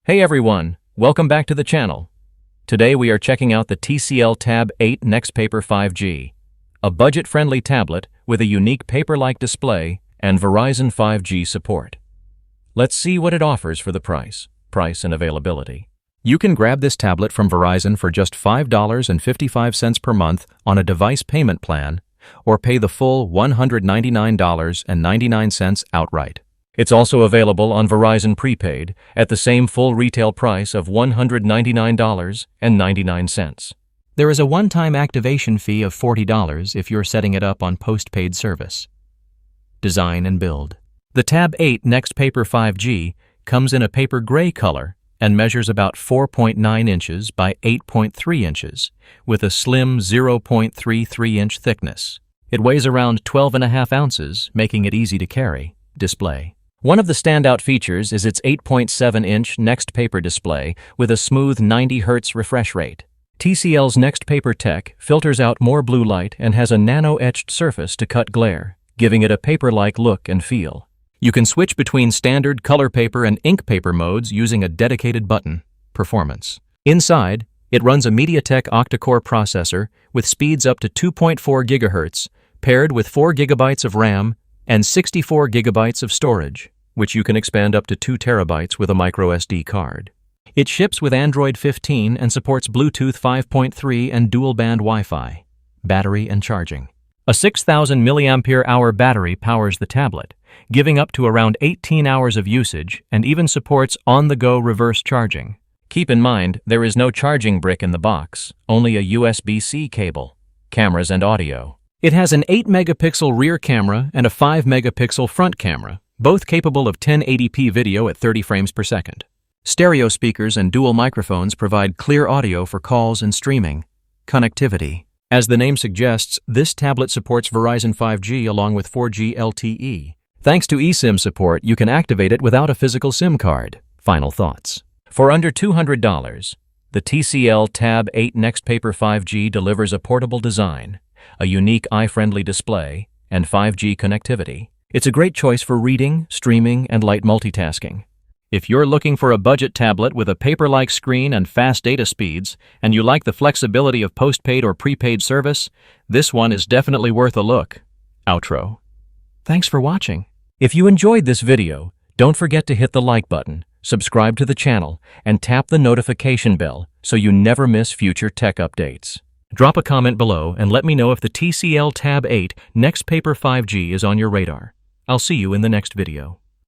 Hey everyone, welcome back to the channel. Today we are checking out the TCL Tab 8 NXTPAPER 5G, a budget-friendly tablet with a unique paper-like display and Verizon 5G support. Let's see what it offers for the price and availability. You can grab this tablet from Verizon for just $5.55 per month on a device payment plan, or pay the full $199.99 outright. It's also available on Verizon Prepaid at the same full retail price of $199.99. There is a one-time activation fee of $40 if you're setting it up on postpaid service. Design and build. The Tab 8 NXTPAPER 5G comes in a paper gray color and measures about 4.9 inches by 8.3 inches with a slim 0.33-inch thickness. It weighs around 12.5 ounces, making it easy to carry. Display. One of the standout features is its 8.7-inch NXTPAPER display with a smooth 90 Hz refresh rate. TCL's NXTPAPER tech filters out more blue light and has a nano-etched surface to cut glare, giving it a paper-like look and feel. You can switch between standard color paper and ink paper modes using a dedicated button. Performance. Inside, it runs a MediaTek octa-core processor with speeds up to 2.4 GHz, paired with 4 GB of RAM and 64 GB of storage, which you can expand up to 2 terabytes with a microSD card. It ships with Android 15 and supports Bluetooth 5.3 and dual-band Wi-Fi. Battery and charging. A 6,000 milliampere-hour battery powers the tablet, giving up to around 18 hours of usage and even supports on-the-go reverse charging. Keep in mind, there is no charging brick in the box, only a USB-C cable, cameras and audio. It has an 8-megapixel rear camera and a 5-megapixel front camera, both capable of 1080p video at 30 frames per second. Stereo speakers and dual microphones provide clear audio for calls and streaming. Connectivity. As the name suggests, this tablet supports Verizon 5G along with 4G LTE. Thanks to eSIM support, you can activate it without a physical SIM card. Final thoughts. For under $200, the TCL Tab 8 NXTPAPER 5G delivers a portable design, a unique eye-friendly display, and 5G connectivity. It's a great choice for reading, streaming, and light multitasking. If you're looking for a budget tablet with a paper-like screen and fast data speeds, and you like the flexibility of postpaid or prepaid service, this one is definitely worth a look. Outro. Thanks for watching. If you enjoyed this video, don't forget to hit the like button, subscribe to the channel, and tap the notification bell so you never miss future tech updates. Drop a comment below and let me know if the TCL Tab 8 NXTPAPER 5G is on your radar. I'll see you in the next video.